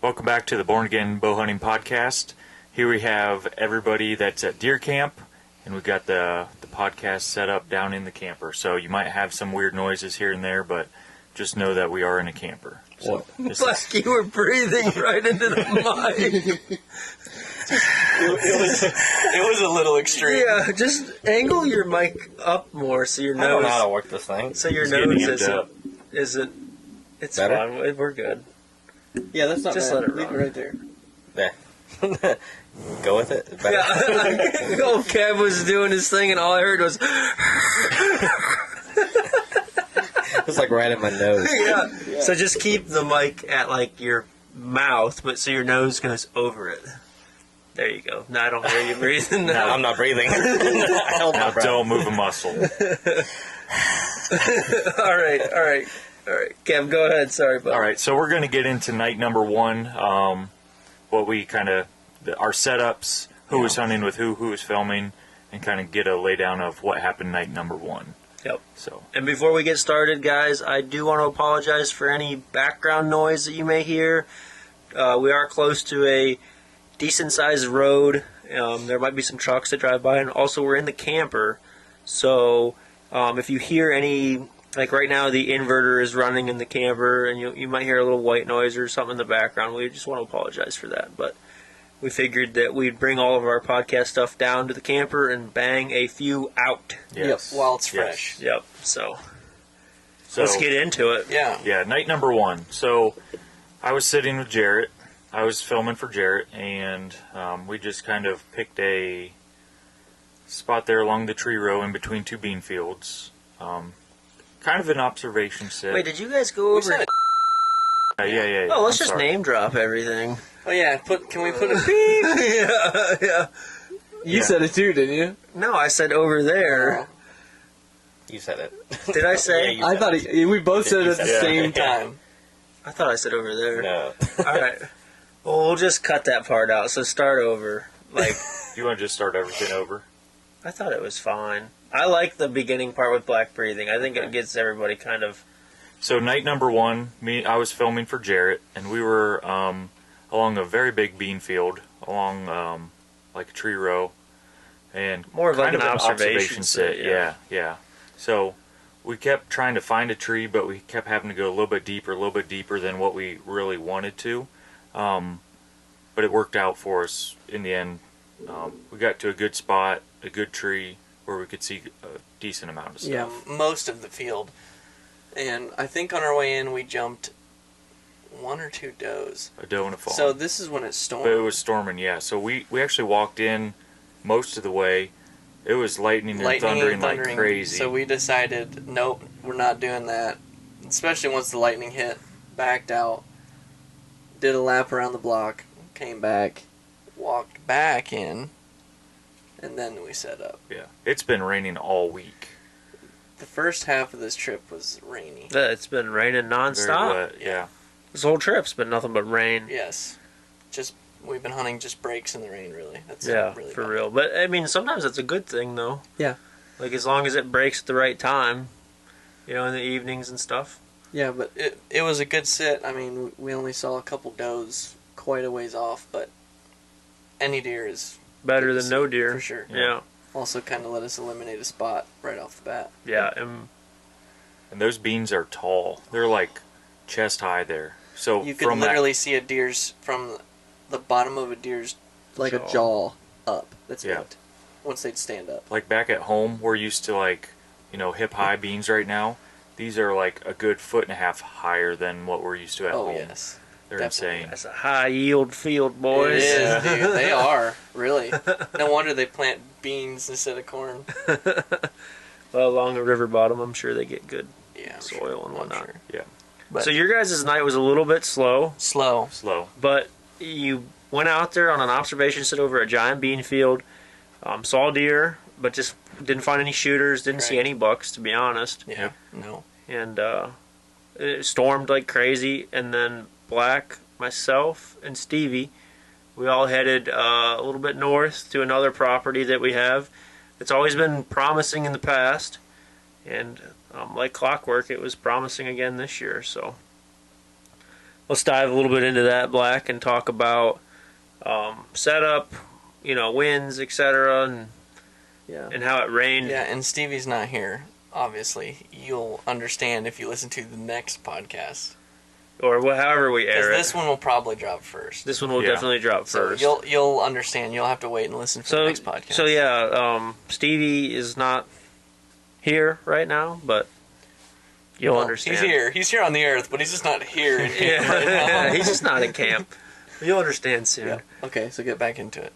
Welcome back to the Born Again Bow Hunting Podcast. Here we have everybody that's at deer camp, and we've got the podcast set up down in the camper. So you might have some weird noises here and there, but just know that we are in a camper. So you were breathing right into the mic. It was a little extreme. Yeah, just angle your mic up more so your nose. I don't know how to work this thing. So your It's nose isn't. It's Better? fine. We're good. Yeah, that's not Just bad. let it Leave run. right there. There. Go with it. Better. Yeah, old Kev was doing his thing, and all I heard was. It was like right in my nose. Yeah. So just keep the mic at like your mouth, but so your nose goes over it. There you go. No, I don't hear you breathing. No, I'm not breathing. I held my breath. don't move a muscle. All right. Kev, go ahead. Sorry, buddy. All right, so we're going to get into night number one. What we our setups, who was hunting with who was filming, and kind of get a laydown of what happened night number one. Yep. So. And before we get started, guys, I do want to apologize for any background noise that you may hear. We are close to a decent-sized road. There might be some trucks that drive by, and also we're in the camper. So if you hear any, like right now the inverter is running in the camper, and you might hear a little white noise or something in the background, we just want to apologize for that. But we figured that we'd bring all of our podcast stuff down to the camper and bang a few out. Yes. Yep, while it's fresh. Yep. So let's get into it. Yeah, night number one. So I was sitting with Jarrett. I was filming for Jarrett, and we just kind of picked a spot there along the tree row in between two bean fields. Kind of an observation sit. Wait, did you guys go over? Yeah. Oh, let's I'm just sorry. name drop everything. Oh yeah, can we put a beep? Yeah. You said it too, didn't you? No, I said over there. You said it. Did I say? Yeah, I thought we both said it at the Yeah. same time. Time. I thought I said over there. No. All right. Well, we'll just cut that part out. So start over. Like, You want to just start everything over? I thought it was fine. I like the beginning part with black breathing. I think it gets everybody kind of. So night number one, I was filming for Jarrett, and we were along a very big bean field, along like a tree row, and More of like kind an of observation sit, Yeah. So we kept trying to find a tree, but we kept having to go a little bit deeper than what we really wanted to. But it worked out for us in the end. We got to a good spot, a good tree, where we could see a decent amount of stuff. Yeah, most of the field. And I think on our way in we jumped one or two does. A doe and a fawn. So this is when it stormed. But it was storming, yeah. So we actually walked in most of the way. It was lightning and thundering like crazy. So we decided, nope, we're not doing that. Especially once the lightning hit. Backed out. Did a lap around the block. Came back. Walked back in. And then we set up. Yeah. It's been raining all week. The first half of this trip was rainy. It's been raining Very nonstop. wet, yeah. This whole trip's been nothing but rain. Yes. We've been hunting just breaks in the rain, really. That's Yeah, really for bad. real. But I mean, sometimes it's a good thing, though. Yeah. Like as long as it breaks at the right time, in the evenings and stuff. Yeah, but it was a good sit. I mean, we only saw a couple does quite a ways off, but any deer is Better than no deer. for sure. Yeah. Also, kind of let us eliminate a spot right off the bat. Yeah. And those beans are tall. They're like chest high there. So You could from literally see a deer's from the bottom of a deer's Like Jaw. a jaw up. that's Yeah. bent once they'd stand up. like back at home, we're used to like, hip high beans right now. These are like a good 1.5 feet higher than what we're used to at Oh home. yes, They're definitely. insane. That's a high yield field, it boys. is, dude. They are really. No wonder they plant beans instead of corn. Well, along the river bottom, I'm sure they get good Yeah, I'm soil sure. and I'm whatnot. sure. Yeah. But So your guys' night was a little bit slow, slow. Slow. but you went out there on an observation sit over a giant bean field, saw deer, but just didn't find any shooters, didn't see Correct. any bucks, to be honest. Yeah. No. And it stormed like crazy, and then Black, myself, and Stevie, we all headed a little bit north to another property that we have. It's always been promising in the past, and like clockwork, it was promising again this year. So let's dive a little bit into that, Black, and talk about setup, winds, etc., and how it rained. Yeah, and Stevie's not here. Obviously, you'll understand if you listen to the next podcast. Or however we air it. This one will probably drop first. This one will definitely drop first. So you'll understand. You'll have to wait and listen for the next podcast. So yeah, Stevie is not here right now, but you'll understand. He's here. He's here on the earth, but he's just not here in camp right now. He's just not in camp. You'll understand soon. Yeah. Okay, so get back into it.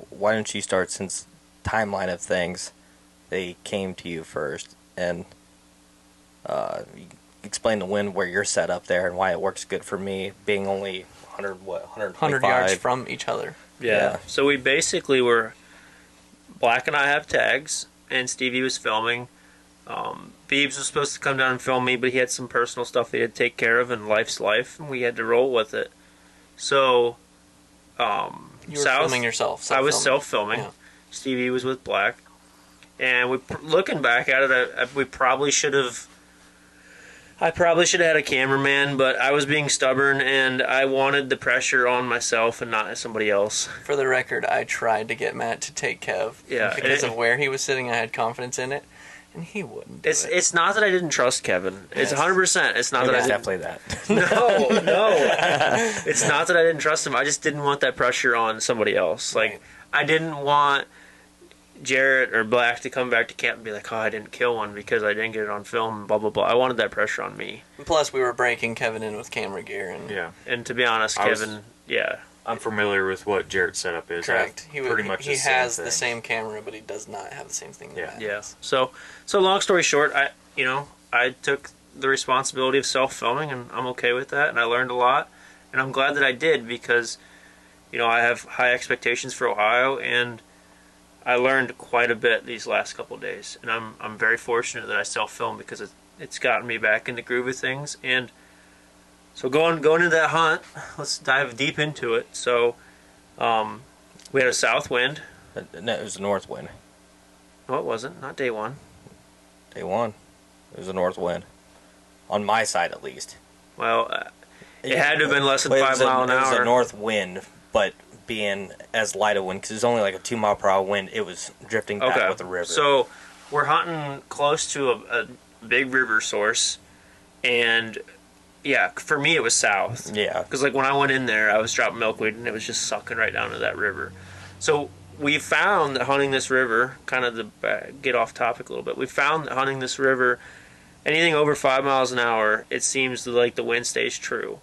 Why don't you start, since timeline of things, they came to you first, and explain the wind where you're set up there and why it works good for me, being only 100 yards from each other. Yeah. So we basically were, Black and I have tags, and Stevie was filming. Phoebes was supposed to come down and film me, but he had some personal stuff he had to take care of, and life's life, and we had to roll with it. So, You were filming yourself. I was self-filming. Yeah. Stevie was with Black. And looking back at it, I probably should have had a cameraman, but I was being stubborn, and I wanted the pressure on myself and not somebody else. For the record, I tried to get Matt to take Kev. Yeah, Because of where he was sitting, I had confidence in it, and he wouldn't do it. It's not that I didn't trust Kevin. It's 100%. It's not that I didn't. Definitely that. No. It's not that I didn't trust him. I just didn't want that pressure on somebody else. Like, Right. I didn't want Jarrett or Black to come back to camp and be like, oh, I didn't kill one because I didn't get it on film, blah, blah, blah. I wanted that pressure on me. And plus, we were breaking Kevin in with camera gear. And Yeah. And to be honest, Kevin, I'm familiar with what Jarrett's setup is. Correct. I have pretty much he the same has thing. the same camera, but he does not have the same thing that Matt Yeah. has. So long story short, I took the responsibility of self-filming, and I'm okay with that, and I learned a lot, and I'm glad that I did because, I have high expectations for Ohio, and I learned quite a bit these last couple of days, and I'm very fortunate that I self-filmed because it's gotten me back in the groove of things. And so going into that hunt, let's dive deep into it. So we had a south wind. No, it was a north wind. No, it wasn't. Not day one. Day one, it was a north wind. On my side, at least. Well, it had to have been less than Well, 5 miles an It was hour. a north wind, but being as light a wind, because it was only like a 2 mile per hour wind, it was drifting back with the river. So we're hunting close to a big river source, and yeah, for me it was south. Yeah. Because like when I went in there, I was dropping milkweed, and it was just sucking right down to that river. So we found that hunting this river, kind of to get off topic a little bit, we found that hunting this river, anything over 5 miles an hour, it seems like the wind stays true.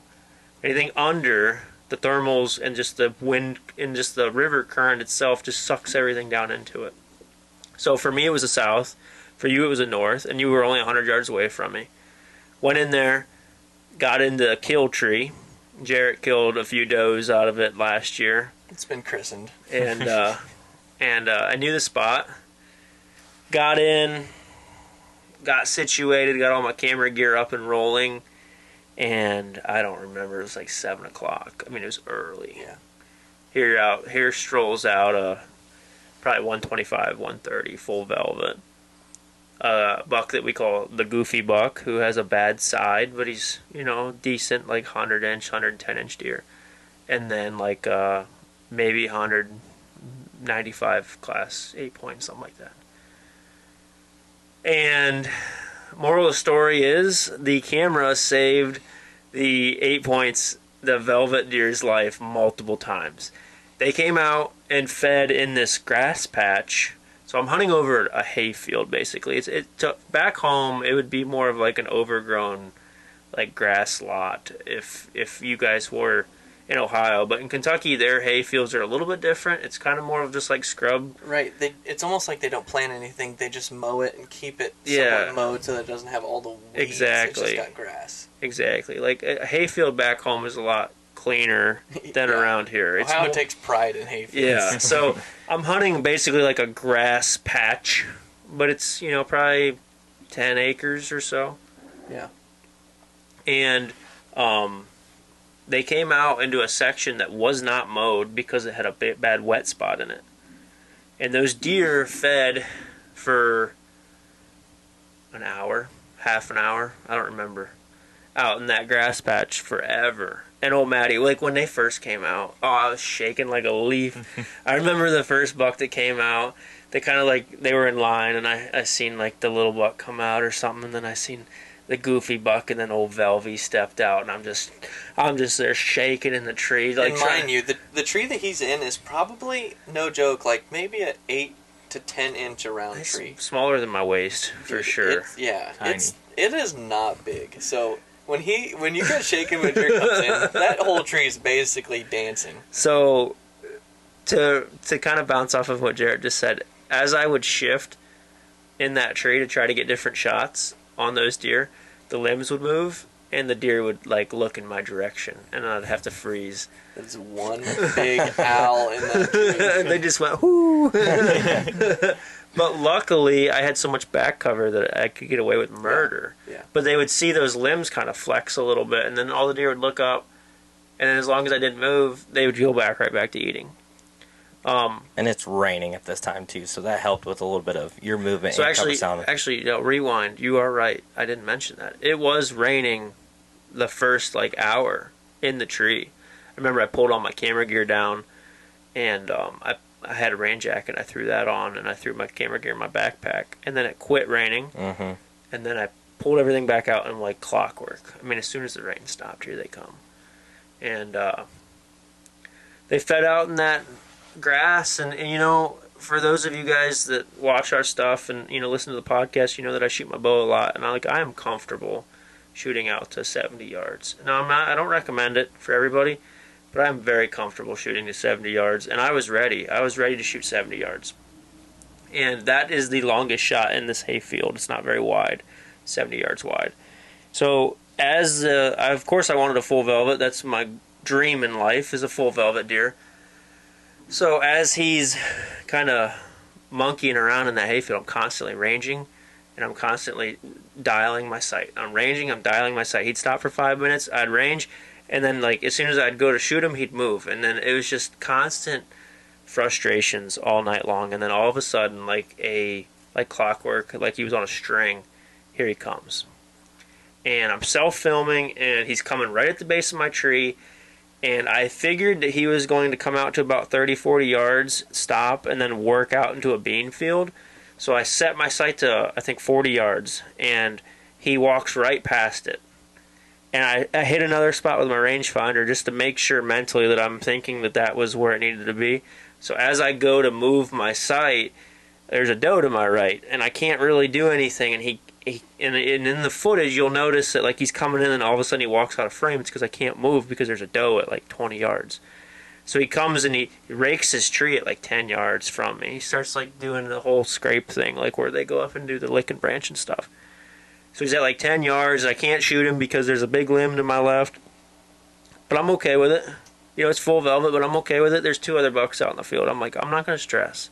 Anything under, the thermals and just the wind and just the river current itself just sucks everything down into it. So for me it was a south, for you it was a north, and you were only 100 yards away from me. Went in there, got into a kill tree. Jarrett killed a few does out of it last year. It's been christened. And I knew the spot. Got in, got situated, got all my camera gear up and rolling, and I don't remember, it was like 7 o'clock. I mean, it was early. Yeah. Here strolls out probably 125, 130, full velvet. Buck that we call the goofy buck, who has a bad side, but he's, decent, like 100-inch, 110-inch deer. And then like maybe 195 class 8 points, something like that. And moral of the story is the camera saved the 8 points, the velvet deer's life multiple times. They came out and fed in this grass patch. So I'm hunting over a hay field, basically. Back home, it would be more of like an overgrown, like grass lot if you guys were in Ohio. But in Kentucky, their hay fields are a little bit different. It's kind of more of just like scrub. Right. It's almost like they don't plant anything. They just mow it and keep it Yeah. somewhat mowed so that it doesn't have all the weeds. Exactly. It's just got grass. Exactly. Like a hay field back home is a lot cleaner than Yeah. around here. It's Ohio more- takes pride in hay fields. Yeah, so I'm hunting basically like a grass patch, but it's, probably 10 acres or so. Yeah. And they came out into a section that was not mowed because it had a bad wet spot in it. And those deer fed for an hour, half an hour, I don't remember. out in that grass patch forever. And old Maddie, like when they first came out, oh, I was shaking like a leaf. I remember the first buck that came out. They kind of like, they were in line, and I seen like the little buck come out or something, and then I seen the goofy buck, and then old Velvy stepped out, and I'm just there shaking in the tree. Like, and mind you, the tree that he's in is probably, no joke, like maybe an 8 to 10 inch around tree. Smaller than my waist, for sure. It is not big. So when you get shaken when Jared comes in, that whole tree is basically dancing. So to kind of bounce off of what Jared just said, as I would shift in that tree to try to get different shots on those deer, the limbs would move and the deer would like look in my direction, and I'd have to freeze. There's one big owl in that tree. They just went whoo. But luckily I had so much back cover that I could get away with murder. Yeah. But they would see those limbs kind of flex a little bit, and then all the deer would look up, and then as long as I didn't move, they would go right back to eating. And it's raining at this time too, so that helped with a little bit of your movement. So and cover sound. actually, rewind. You are right. I didn't mention that. It was raining the first like hour in the tree. I remember I pulled all my camera gear down, and I had a rain jacket. I threw that on, and I threw my camera gear in my backpack. And then it quit raining, and then I pulled everything back out in like clockwork. I mean, as soon as the rain stopped, here they come, and they fed out in that grass. And you know, for those of you guys that watch our stuff and listen to the podcast, you know that I shoot my bow a lot, and I am comfortable shooting out to 70 yards. Now I don't recommend it for everybody, but I'm very comfortable shooting to 70 yards, and I was ready to shoot 70 yards, and that is the longest shot in this hayfield. It's not very wide, 70 yards wide. So of course I wanted a full velvet. That's my dream in life, is a full velvet deer. So as he's kind of monkeying around in that hayfield, I'm constantly ranging, and I'm constantly dialing my sight. I'm ranging, I'm dialing my sight. He'd stop for 5 minutes, I'd range, and then like as soon as I'd go to shoot him, he'd move. And then it was just constant frustrations all night long. And then all of a sudden, like clockwork, like he was on a string, here he comes. And I'm self-filming, and he's coming right at the base of my tree. And I figured that he was going to come out to about 30, 40 yards, stop, and then work out into a bean field. So I set my sight to, I think, 40 yards, and he walks right past it. And I hit another spot with my rangefinder just to make sure mentally that I'm thinking that that was where it needed to be. So as I go to move my sight, there's a doe to my right, and I can't really do anything. And and in the footage, you'll notice that like he's coming in, and all of a sudden he walks out of frame. It's because I can't move because there's a doe at like 20 yards. So he comes and he rakes his tree at like 10 yards from me. He starts like doing the whole scrape thing, like where they go up and do the lick and branch and stuff. So he's at like 10 yards. I can't shoot him because there's a big limb to my left. But I'm okay with it. It's full velvet, but I'm okay with it. There's 2 other bucks out in the field. I'm like, I'm not going to stress.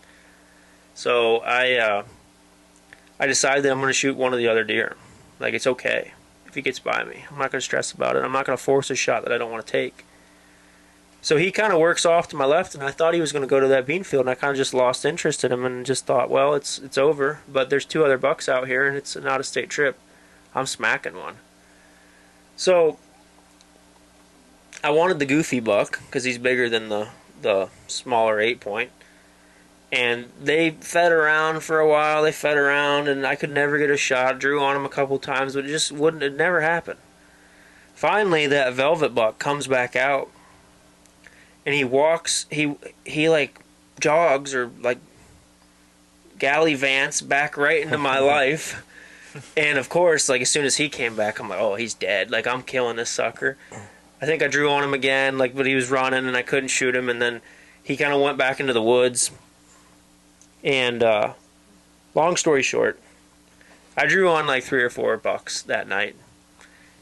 So I decided that I'm going to shoot one of the other deer. Like, it's okay if he gets by me. I'm not going to stress about it. I'm not going to force a shot that I don't want to take. So he kind of works off to my left, and I thought he was going to go to that bean field, and I kind of just lost interest in him and just thought, well, it's over. But there's 2 other bucks out here, and it's an out-of-state trip. I'm smacking one. So I wanted the goofy buck because he's bigger than the smaller 8-point. And they fed around for a while. They fed around, and I could never get a shot. Drew on him a couple times, but it never happened. Finally, that velvet buck comes back out, and he walks. He like jogs or like gallivants back right into my life. And of course, like as soon as he came back, I'm like, oh, he's dead. Like I'm killing this sucker. I think I drew on him again, like, but he was running, and I couldn't shoot him. And then he kind of went back into the woods. And long story short, I drew on like 3 or 4 bucks that night.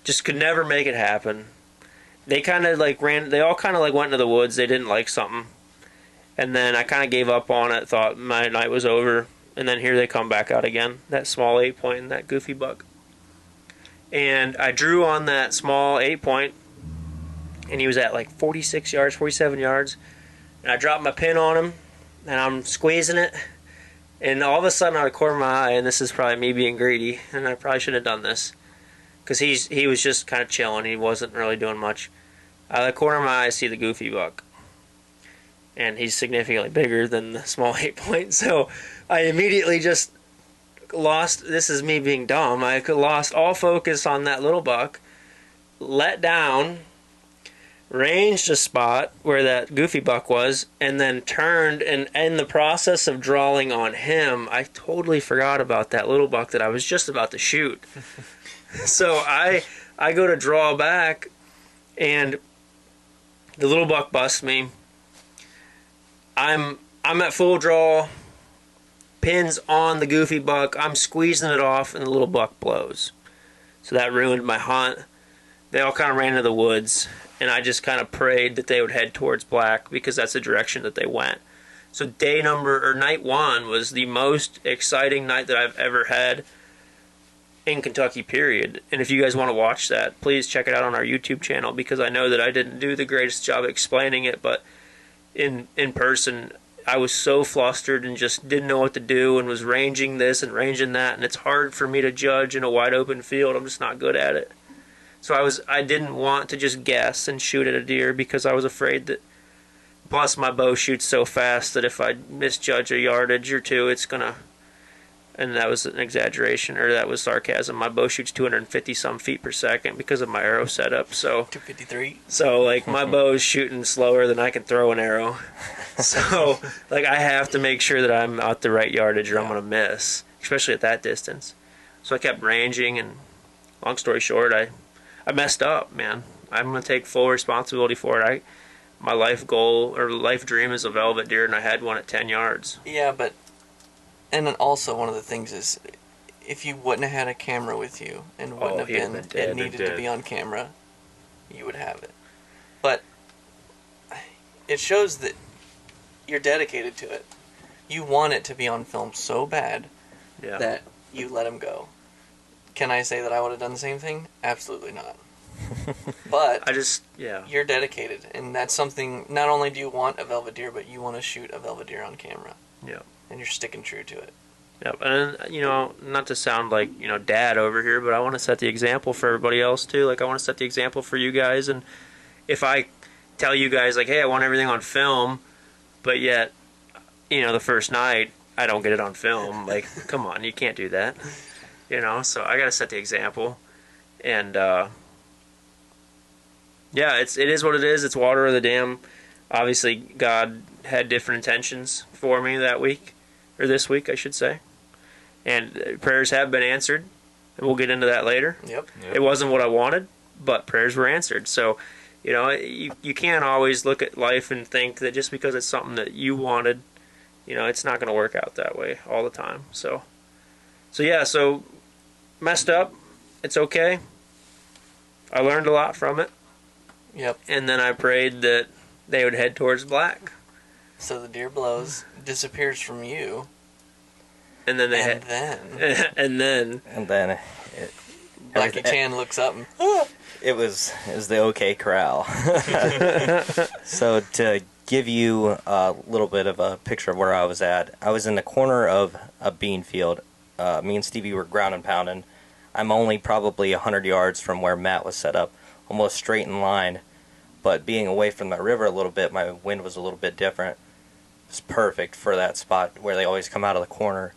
Just could never make it happen. They kind of like they all kind of like went into the woods. They didn't like something. And then I kind of gave up on it, thought my night was over. And then here they come back out again, that small 8-point and that goofy buck. And I drew on that small 8-point, and he was at like 46 yards, 47 yards. And I dropped my pin on him, and I'm squeezing it, and all of a sudden out of the corner of my eye, and this is probably me being greedy, and I probably shouldn't have done this, because he was just kind of chilling. He wasn't really doing much. Out of the corner of my eye, I see the goofy buck, and he's significantly bigger than the small 8-point. So I immediately just lost. This is me being dumb. I lost all focus on that little buck, let down, ranged a spot where that goofy buck was, and then turned, and in the process of drawing on him, I totally forgot about that little buck that I was just about to shoot. So I go to draw back, and the little buck busts me. I'm at full draw, pins on the goofy buck, I'm squeezing it off, and the little buck blows. So that ruined my hunt. They all kind of ran into the woods, and I just kind of prayed that they would head towards black because that's the direction that they went. So night 1 was the most exciting night that I've ever had in Kentucky, period. And if you guys want to watch that, please check it out on our YouTube channel, because I know that I didn't do the greatest job explaining it, but in person, I was so flustered and just didn't know what to do, and was ranging this and ranging that, and it's hard for me to judge in a wide open field. I'm just not good at it. So I didn't want to just guess and shoot at a deer, because I was afraid that, plus my bow shoots so fast that if I misjudge a yardage or two, it's gonna, and that was an exaggeration, or that was sarcasm. My bow shoots 250 some feet per second because of my arrow setup. So 253. So like my bow is shooting slower than I can throw an arrow. So like I have to make sure that I'm out the right yardage, or I'm gonna miss, especially at that distance. So I kept ranging, and long story short, I messed up, man. I'm gonna take full responsibility for it. My life goal or life dream is a velvet deer, and I had one at 10 yards. Yeah, but and then also one of the things is, if you wouldn't have had a camera with you and wouldn't have been it needed to be on camera, you would have it. But it shows that you're dedicated to it. You want it to be on film so bad that you let him go. Can I say that I would have done the same thing? Absolutely not. But you're dedicated, and that's something. Not only do you want a velvet deer, but you want to shoot a velvet deer on camera. Yeah. And you're sticking true to it. Yep. And not to sound like dad over here, but I want to set the example for everybody else too. Like I want to set the example for you guys, and if I tell you guys like, hey, I want everything on film, but yet the first night I don't get it on film, like come on, you can't do that. So I gotta set the example, and it is what it is. It's water or the dam. Obviously, God had different intentions for me that week, or this week, I should say, and prayers have been answered, and we'll get into that later. Yep. It wasn't what I wanted, but prayers were answered. So, you can't always look at life and think that just because it's something that you wanted, it's not going to work out that way all the time. So messed up. It's okay. I learned a lot from it. Yep. And then I prayed that they would head towards black. So the deer blows, disappears from you. And then Blackie Chan looks up and it was the OK Corral. So to give you a little bit of a picture of where I was at, I was in the corner of a bean field. Me and Stevie were ground and pounding. I'm only probably 100 yards from where Matt was set up, almost straight in line. But being away from the river a little bit, my wind was a little bit different. It's perfect for that spot where they always come out of the corner.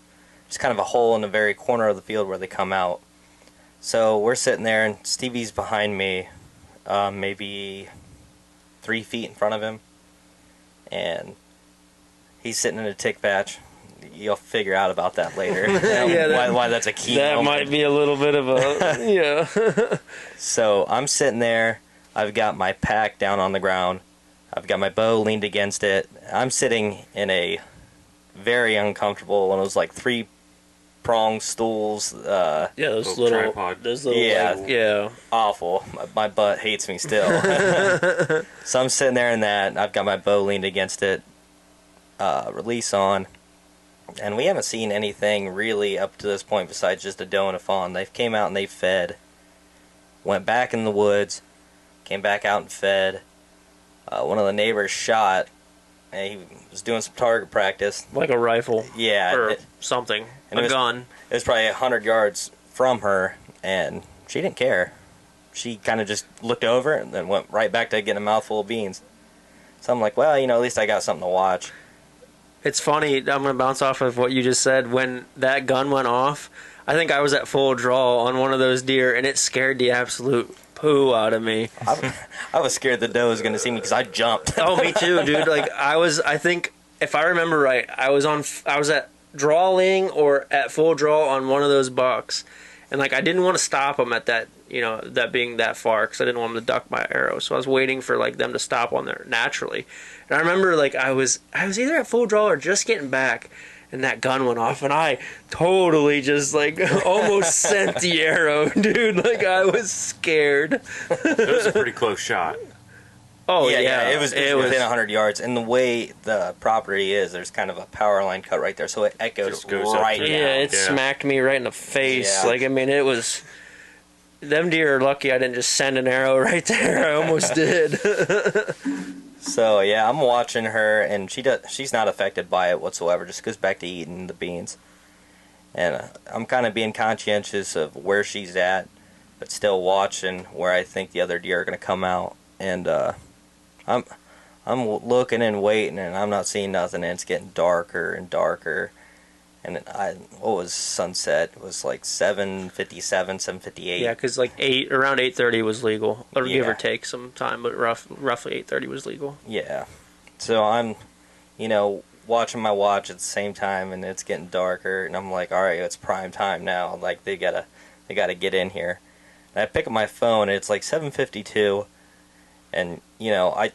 Just kind of a hole in the very corner of the field where they come out. So we're sitting there, and Stevie's behind me, maybe 3 feet in front of him. And he's sitting in a tick patch. You'll figure out about that later. Why that's a key that moment. might be a little bit of a So I'm sitting there. I've got my pack down on the ground. I've got my bow leaned against it. I'm sitting in a very uncomfortable one of those like 3-prong stools. Those little tripod. Those little awful. My butt hates me still. So I'm sitting there in that. And I've got my bow leaned against it. Release on. And we haven't seen anything really up to this point besides just a doe and a fawn. They came out and they fed. Went back in the woods. Came back out and fed. One of the neighbors shot. And he was doing some target practice. Like a rifle. Yeah. Or something. A gun. It was probably 100 yards from her. And she didn't care. She kind of just looked over and then went right back to getting a mouthful of beans. So I'm like, well, at least I got something to watch. It's funny, I'm going to bounce off of what you just said. When that gun went off, I think I was at full draw on one of those deer, and it scared the absolute poo out of me. I was scared the doe was going to see me because I jumped. Oh, me too, dude. Like, I think, if I remember right, I was at drawing or at full draw on one of those bucks. And, like, I didn't want to stop them at that, that being that far, because I didn't want them to duck my arrow. So I was waiting for, like, them to stop on there naturally. And I remember, like, I was either at full draw or just getting back, and that gun went off, and I totally just, like, almost sent the arrow, dude. Like, I was scared. It was a pretty close shot. Oh, yeah. It was within 100 yards. And the way the property is, there's kind of a power line cut right there, so it echoes Just goes up right to- down. Yeah, it smacked me right in the face. Yeah. Like, I mean, it was... Them deer are lucky I didn't just send an arrow right there. I almost did. So, yeah, I'm watching her, and she's not affected by it whatsoever. Just goes back to eating the beans. And I'm kind of being conscientious of where she's at, but still watching where I think the other deer are going to come out. And I'm looking and waiting, and I'm not seeing nothing, and it's getting darker and darker. And what was sunset? It was like 7:57, 7:58. Yeah, because like around 8:30 was legal, or give Yeah. or take some time, but roughly 8:30 was legal. Yeah. So I'm, watching my watch at the same time, and it's getting darker, and I'm like, all right, it's prime time now. Like they gotta get in here. And I pick up my phone, and it's like 7:52, and I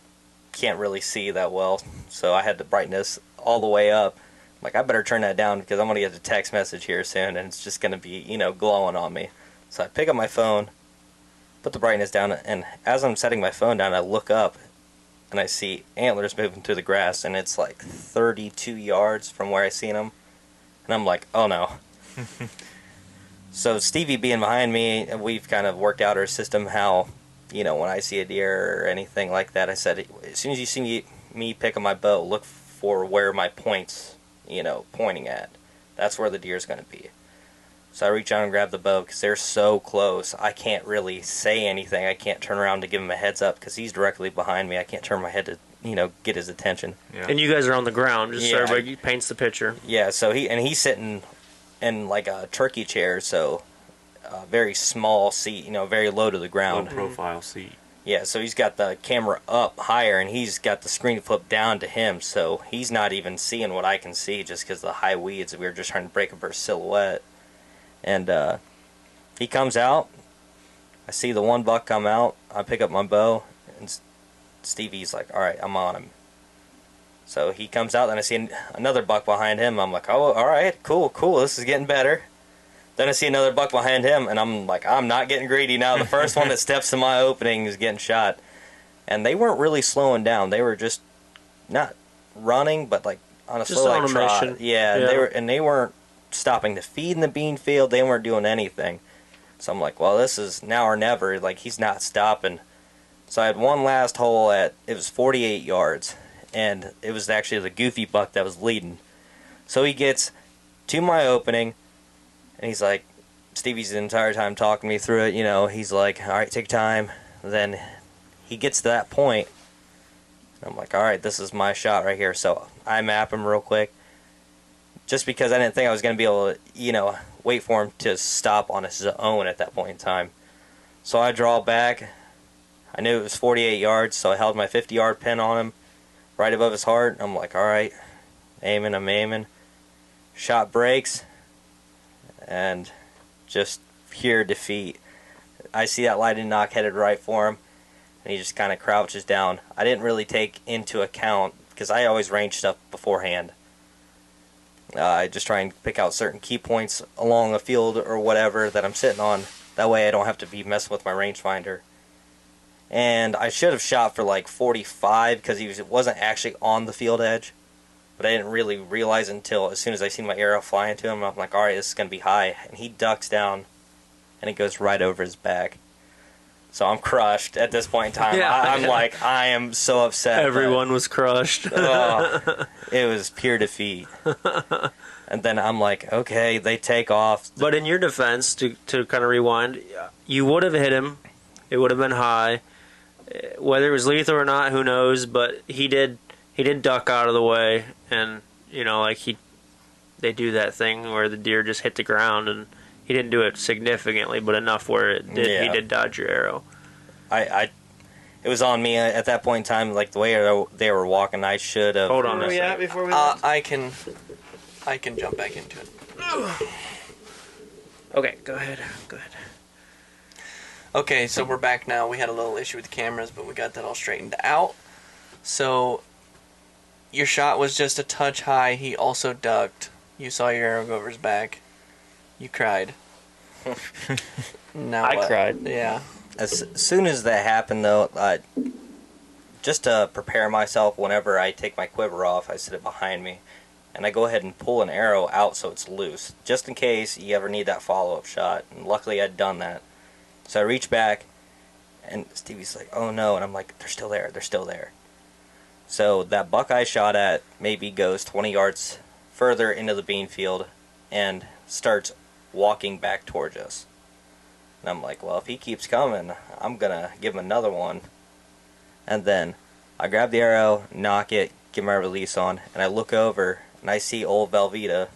can't really see that well, so I had the brightness all the way up. I'm like, I better turn that down because I'm gonna get a text message here soon, and it's just gonna be glowing on me. So I pick up my phone, put the brightness down, and as I'm setting my phone down, I look up and I see antlers moving through the grass, and it's like 32 yards from where I seen them, and I'm like, oh no. So Stevie being behind me, we've kind of worked out our system how, when I see a deer or anything like that, I said, as soon as you see me pick up my bow, look for where my point's, pointing at. That's where the deer's going to be. So I reach out and grab the bow because they're so close. I can't really say anything. I can't turn around to give him a heads up because he's directly behind me. I can't turn my head to, get his attention. Yeah. And you guys are on the ground, just so Yeah. everybody paints the picture. Yeah, so he's sitting in like a turkey chair, so a very small seat, very low to the Low ground. profile seat. Yeah, so he's got the camera up higher, and he's got the screen flipped down to him, so he's not even seeing what I can see just because of the high weeds. We were just trying to break up her silhouette. And he comes out. I see the one buck come out. I pick up my bow, and Stevie's like, all right, I'm on him. So he comes out, and I see another buck behind him. I'm like, oh, all right, cool, this is getting better. Then I see another buck behind him, and I'm like, I'm not getting greedy now. The first one that steps in my opening is getting shot. And they weren't really slowing down. They were just not running, but like on a Just slow on like a trot. mission. Yeah, Yeah. they weren't stopping to feed in the bean field. They weren't doing anything. So I'm like, well, this is now or never. Like, he's not stopping. So I had one last hole it was 48 yards, and it was actually the goofy buck that was leading. So he gets to my opening, and he's like, Stevie's the entire time talking me through it, he's like, all right, take your time. Then he gets to that point, and I'm like, all right, this is my shot right here. So I map him real quick, just because I didn't think I was going to be able to, wait for him to stop on his own at that point in time. So I draw back. I knew it was 48 yards, so I held my 50-yard pin on him right above his heart. I'm like, all right, I'm aiming. Shot breaks, and just pure defeat. I see that lightning knock headed right for him, and he just kind of crouches down. I didn't really take into account, because I always range stuff beforehand. I just try and pick out certain key points along a field or whatever that I'm sitting on. That way I don't have to be messing with my rangefinder. And I should have shot for like 45 because he wasn't actually on the field edge. But I didn't really realize until as soon as I seen my arrow fly into him, I'm like, alright, this is going to be high. And he ducks down, and it goes right over his back. So I'm crushed at this point in time. Yeah. I'm like, I am so upset. Everyone was crushed. Oh, it was pure defeat. And then I'm like, okay, they take off. But in your defense, to kind of rewind, you would have hit him. It would have been high. Whether it was lethal or not, who knows? But he did duck out of the way, and they do that thing where the deer just hit the ground, and he didn't do it significantly, but enough where he did dodge your arrow. It was on me at that point in time, like the way they were walking. I should have. Hold on, where we at before we? I can jump back into it. Okay, go ahead. Okay, so we're back now. We had a little issue with the cameras, but we got that all straightened out. So, your shot was just a touch high. He also ducked. You saw your arrow go over his back. You cried. Now I cried. Yeah. As soon as that happened, though, just to prepare myself, whenever I take my quiver off, I set it behind me, and I go ahead and pull an arrow out so it's loose, just in case you ever need that follow-up shot. And luckily, I'd done that. So I reach back, and Stevie's like, "Oh no," and I'm like, "They're still there. They're still there." So that buck I shot at maybe goes 20 yards further into the bean field, and starts walking back towards us. And I'm like, well, if he keeps coming, I'm going to give him another one. And then I grab the arrow, knock it, get my release on, and I look over, and I see old Velveeta.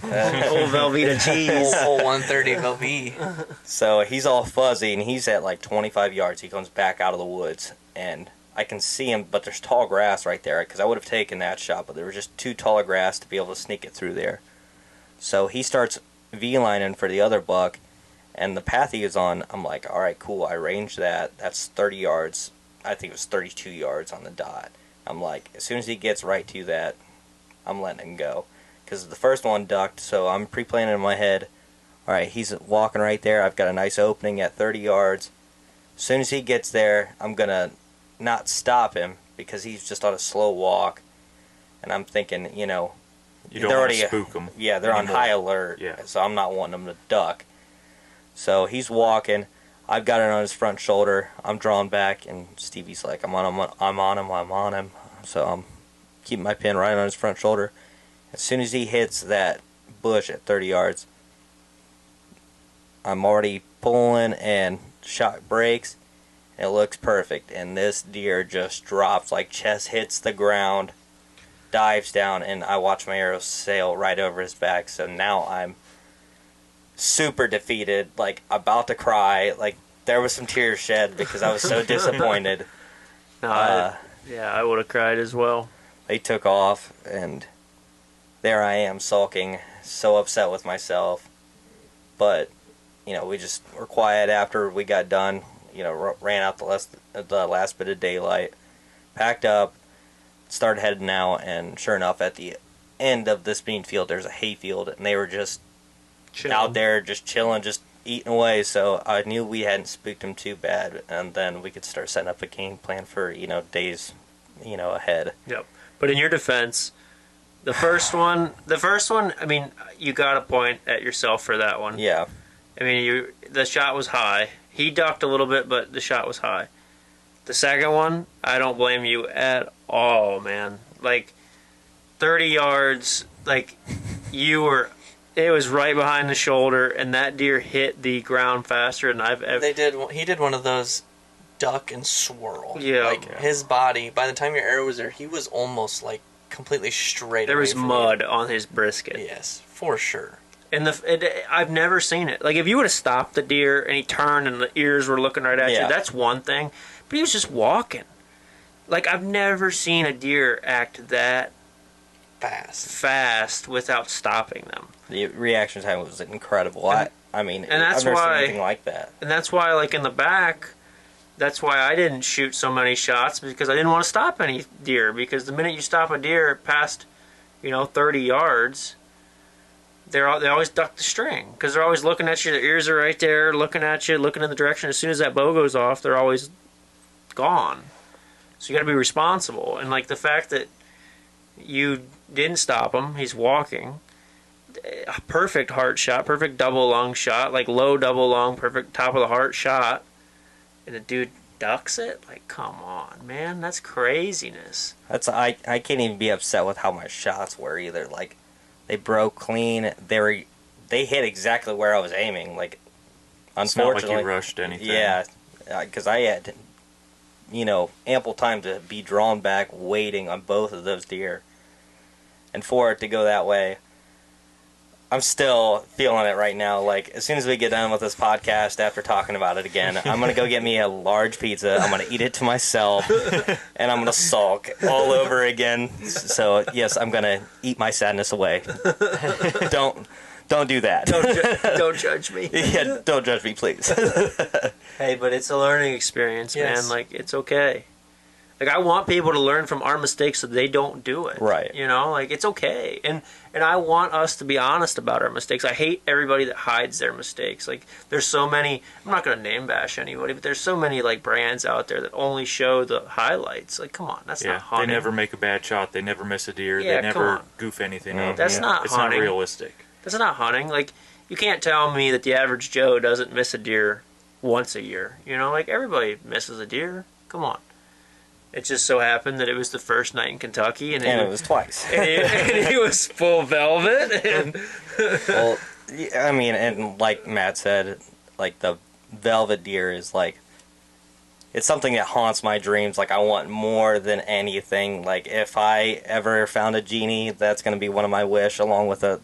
Old Velveeta cheese. Old 130 Velveeta. So he's all fuzzy, and he's at like 25 yards. He comes back out of the woods, and I can see him, but there's tall grass right there, because I would have taken that shot, but there was just too tall a grass to be able to sneak it through there. So he starts V-lining for the other buck, and the path he was on, I'm like, alright, cool, I ranged that. That's 30 yards. I think it was 32 yards on the dot. I'm like, as soon as he gets right to that, I'm letting him go. Because the first one ducked, so I'm pre-planning in my head, alright, he's walking right there. I've got a nice opening at 30 yards. As soon as he gets there, I'm going to not stop him, because he's just on a slow walk. And I'm thinking, you don't they're want already to spook them. Yeah, they're anymore. on high alert, Yeah. so I'm not wanting them to duck. So he's walking. I've got it on his front shoulder. I'm drawn back, and Stevie's like, I'm on him. So I'm keeping my pin right on his front shoulder. As soon as he hits that bush at 30 yards, I'm already pulling, and shot breaks. It looks perfect, and this deer just drops, like chest hits the ground, dives down, and I watch my arrow sail right over his back. So now I'm super defeated, like about to cry. Like there was some tears shed because I was so disappointed. I would have cried as well. They took off, and there I am sulking, so upset with myself. But we just were quiet after we got done. Ran out the last bit of daylight, packed up, started heading out, and sure enough, at the end of this bean field, there's a hay field, and they were just out there, just chilling, just eating away. So I knew we hadn't spooked them too bad, and then we could start setting up a game plan for days, ahead. Yep. But in your defense, the first one, I mean, you got to point at yourself for that one. Yeah. I mean, the shot was high. He ducked a little bit, but the shot was high. The second one, I don't blame you at all, man. Like, 30 yards, like, it was right behind the shoulder, and that deer hit the ground faster than I've ever... He did one of those duck and swirl. Yeah. Like, his body, by the time your arrow was there, he was almost, like, completely straight There away was from mud you. on his brisket. Yes, for sure. And I've never seen it. Like, if you would have stopped the deer and he turned and the ears were looking right at you, that's one thing. But he was just walking. Like, I've never seen a deer act that fast without stopping them. The reaction time was incredible. I mean, and that's I've never why, seen anything like that. And that's why, like, in the back, that's why I didn't shoot so many shots, because I didn't want to stop any deer. Because the minute you stop a deer past, 30 yards... They always duck the string because they're always looking at you. Their ears are right there, looking at you, looking in the direction. As soon as that bow goes off, they're always gone. So you got to be responsible. And like the fact that you didn't stop him, he's walking. A perfect heart shot, perfect double lung shot, like low double lung, perfect top of the heart shot, and the dude ducks it. Like, come on, man, that's craziness. I can't even be upset with how my shots were either. Like. They broke clean. They hit exactly where I was aiming. Like, It's not like unfortunately, you rushed anything. yeah, because I had, ample time to be drawn back waiting on both of those deer. And for it to go that way, I'm still feeling it right now. Like, as soon as we get done with this podcast, after talking about it again, I'm going to go get me a large pizza. I'm going to eat it to myself, and I'm going to sulk all over again. So, yes, I'm going to eat my sadness away. Don't do that. Don't judge me. Yeah, don't judge me, please. Hey, but it's a learning experience, Yes. man. Like, it's okay. Like, I want people to learn from our mistakes so they don't do it. Right. Like, it's okay. And I want us to be honest about our mistakes. I hate everybody that hides their mistakes. Like, there's so many, I'm not going to name bash anybody, but there's so many, like, brands out there that only show the highlights. Like, come on, that's not Yeah, hunting. they never make a bad shot. They never miss a deer. Yeah, They come never on. goof anything Mm, up. That's not It's hunting. not realistic. That's not hunting. Like, you can't tell me that the average Joe doesn't miss a deer once a year. Like, everybody misses a deer. Come on. It just so happened that it was the first night in Kentucky, and And it was twice. and he was full velvet. And Well, yeah, I mean, and like Matt said, like the velvet deer is like, it's something that haunts my dreams. Like, I want more than anything. Like, if I ever found a genie, that's going to be one of my wish, along with a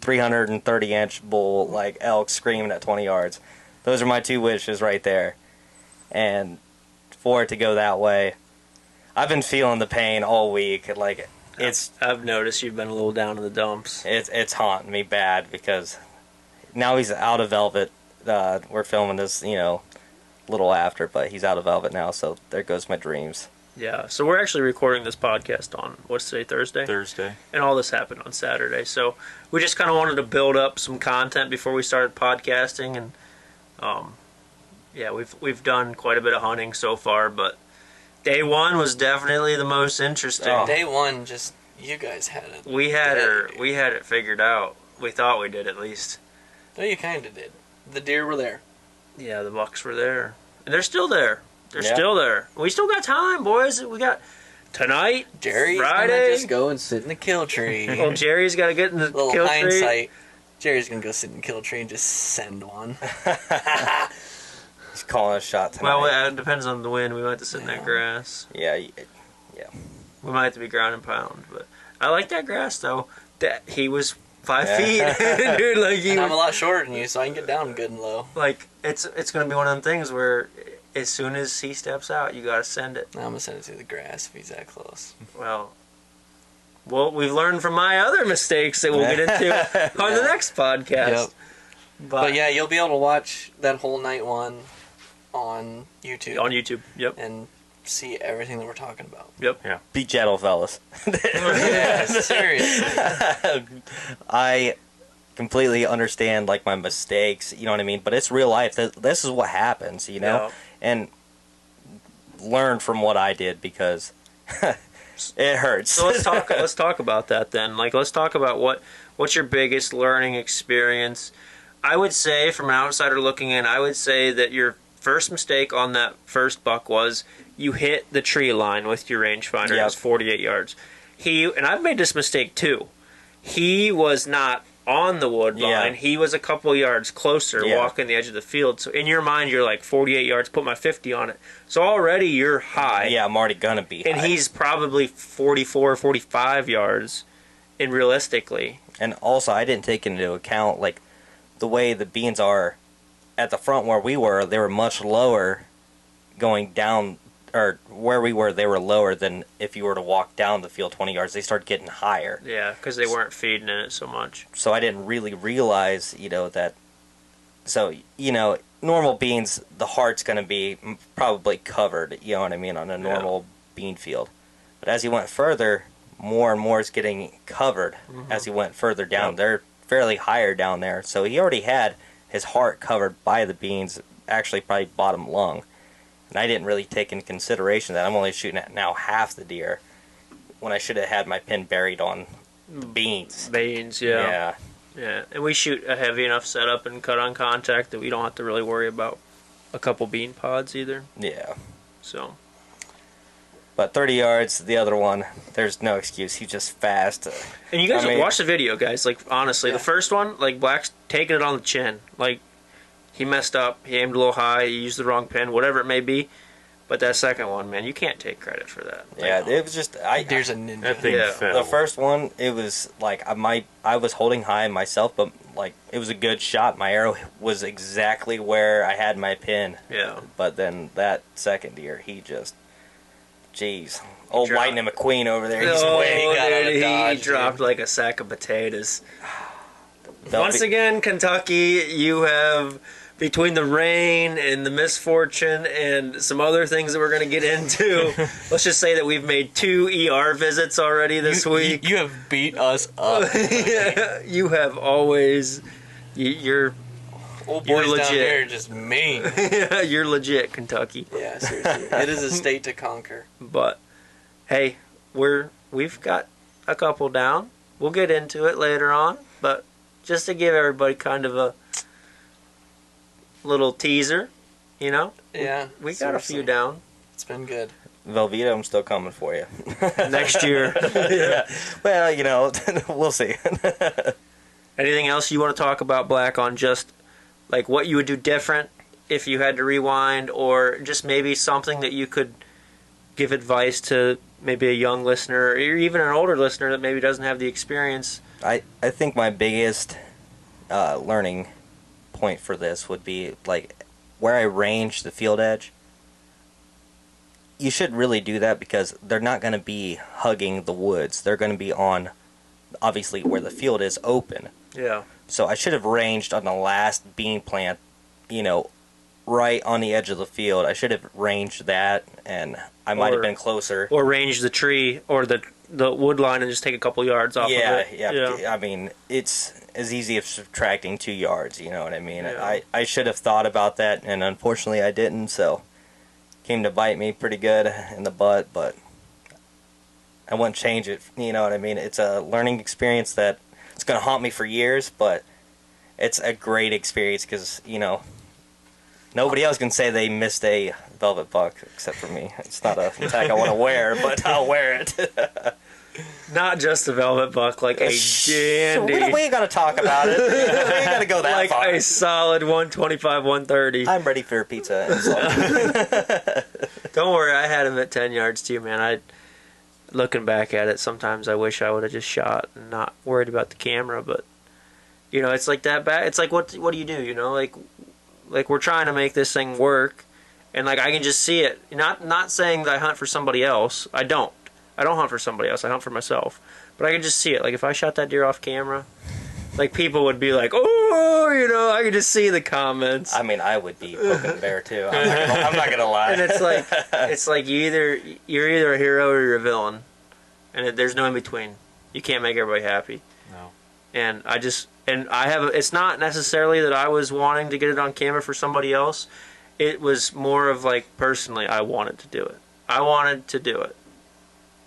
330-inch bull, like elk screaming at 20 yards. Those are my two wishes right there. And for it to go that way, I've been feeling the pain all week. Like, I've noticed you've been a little down in the dumps. it's haunting me bad because now he's out of velvet. We're filming this, a little after, but he's out of velvet now, so there goes my dreams. Yeah, so we're actually recording this podcast on, what's today, Thursday? Thursday. And all this happened on Saturday. So we just kind of wanted to build up some content before we started podcasting. And, yeah, we've done quite a bit of hunting so far, but day one was definitely the most interesting. Oh. Day one, just you guys had it. We had it figured out. We thought we did, at least. No, you kind of did. The deer were there. Yeah, the bucks were there. And they're still there. They're Yeah. still there. We still got time, boys. We got tonight, Jerry's Friday. gonna just go and sit in the kill tree. Well, Jerry's got to get in the Little kill tree. hindsight. Jerry's gonna go sit in the kill tree and just send one. He's calling a shot tonight. Well, it depends on the wind. We might have to sit in that grass. Yeah, We might have to be ground and pound. But I like that grass, though. That he was 5 Yeah. feet, dude. Like And I'm a lot shorter than you, so I can get down good and low. it's going to be one of them things where as soon as he steps out, you got to send it. Now I'm gonna send it through the grass if he's that close. Well, we've learned from my other mistakes that we'll get into on the next podcast. Yep. But yeah, you'll be able to watch that whole night one on YouTube. On YouTube. Yep. And see everything that we're talking about. be gentle, fellas. Yeah, seriously. I completely understand like my mistakes, you know what I mean? But it's real life. This is what happens, Yeah. And learn from what I did because it hurts. So let's talk about that then. Like, let's talk about what's your biggest learning experience. I would say, from an outsider looking in, I would say that your first mistake on that first buck was you hit the tree line with your rangefinder. It Yep. was 48 yards. And I've made this mistake too. He was not on the wood Yeah. line. He was a couple yards closer, Yeah. walking the edge of the field. So in your mind, you're like 48 yards. Put my 50 on it. So already you're high. Yeah, I'm already gonna be And high. he's probably 44, 45 yards, and realistically. And also, I didn't take into account like the way the beans are at the front where we were. They were much lower going down, or where we were. They were lower than if you were to walk down the field 20 yards. They started getting higher. Yeah, because they weren't feeding in it so much. So I didn't really realize, that. So normal beans, the heart's going to be probably covered. You know what I mean, on a normal bean field. But as you went further, more and more is getting covered as he went further down. Yep. They're fairly higher down there. So he already had his heart covered by the beans, actually probably bottom lung. And I didn't really take into consideration that I'm only shooting at now half the deer when I should have had my pin buried on beans. Beans, yeah. And we shoot a heavy enough setup and cut on contact that we don't have to really worry about a couple bean pods either. Yeah. So, But 30 yards, the other one, there's no excuse. He's just fast. and you guys I mean- watch the video, guys. Like, honestly, the first one, like, Black's taking it on the chin. Like, he messed up. He aimed a little high. He used the wrong pin, whatever it may be. But that second one, man, you can't take credit for that. Yeah, it was just Deer's a ninja. That thing Yeah. fell. the first one. It was like I was holding high myself, but like it was a good shot. My arrow was exactly where I had my pin. Yeah. But then that second deer, he just, jeez, old dropped. Lightning McQueen over there. He's Oh, way got out of dude, dodge. he dropped dude. like a sack of potatoes. They'll Once be- again, Kentucky, you have, between the rain and the misfortune and some other things that we're going to get into, let's just say that we've made 2 ER visits already this week. You have beat us up. Yeah, you have always, you're Old You're boys down legit. here are just mean. you're legit, Kentucky. Yeah, seriously. It is a state to conquer. But hey, we've got a couple down. We'll get into it later on, but just to give everybody kind of a little teaser, you know, Yeah. we got a few seriously. down It's been good. Velveeta, I'm still coming for you. next year. Yeah. Well, you know, we'll see. Anything else you want to talk about, Black, on just like what you would do different if you had to rewind, or just maybe something that you could give advice to maybe a young listener or even an older listener that maybe doesn't have the experience? I think my biggest learning point for this would be like where I range the field edge. You should really do that because they're not going to be hugging the woods. They're going to be on, obviously, where the field is open. Yeah. So I should have ranged on the last bean plant, you know, right on the edge of the field. I should have ranged that, and I might have been closer. Or range the tree or the wood line and just take a couple yards off Yeah, of it. yeah. I mean, it's as easy as subtracting 2 yards. You know what I mean? Yeah. I should have thought about that, and unfortunately, I didn't. So, came to bite me pretty good in the butt. But I wouldn't change it. You know what I mean? It's a learning experience that it's going to haunt me for years. But it's a great experience because you know nobody else can say they missed a velvet buck except for me. It's not a tag I want to wear, but I'll wear it. Not just a velvet buck, like a dandy. We ain't got to talk about it. We ain't got to go that like far. a solid 125, 130. I'm ready for a pizza. And so. Don't worry, I had him at 10 yards too, man. Looking back at it, sometimes I wish I would have just shot and not worried about the camera, but you know, it's like that bad. It's like what do you do? You know, like we're trying to make this thing work, and like I can just see it. Not saying that I hunt for somebody else. I don't hunt for somebody else. I hunt for myself. But I can just see it. Like if I shot that deer off camera, like people would be like, "Oh, you know," I could just see the comments. I mean, I would be poking the bear too. I'm not gonna lie. And it's like you're either a hero or you're a villain, and there's no in between. You can't make everybody happy. No. And it's not necessarily that I was wanting to get it on camera for somebody else. It was more of like personally, I wanted to do it. I wanted to do it,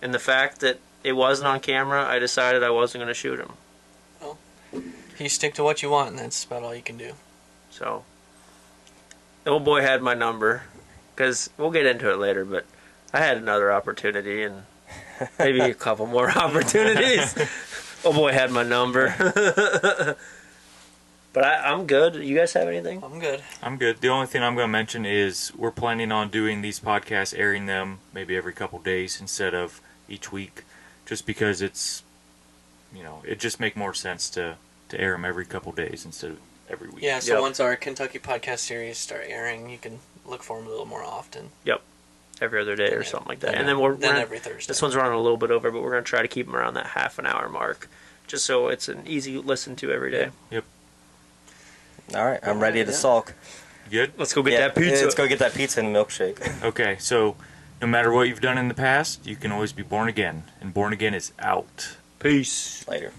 and the fact that it wasn't on camera, I decided I wasn't going to shoot him. You stick to what you want, and that's about all you can do. So, the old boy had my number, because we'll get into it later, but I had another opportunity, and maybe a couple more opportunities. Old boy had my number. But I'm good. You guys have anything? I'm good. I'm good. The only thing I'm going to mention is we're planning on doing these podcasts, airing them maybe every couple days instead of each week, just because it's, it just make more sense to air them every couple days instead of every week. Yeah, so Yep. once our Kentucky podcast series start airing, you can look for them a little more often Every other day or Yeah. something like that. Yeah. And then we're than gonna- every Thursday. this one's running a little bit over, but we're going to try to keep them around that half an hour mark, just so it's an easy listen to every day. All right, I'm ready to sulk. Good? Let's go get that pizza. Let's go get that pizza and milkshake. Okay, so no matter what you've done in the past, you can always be born again. And born again is out. Peace. Later.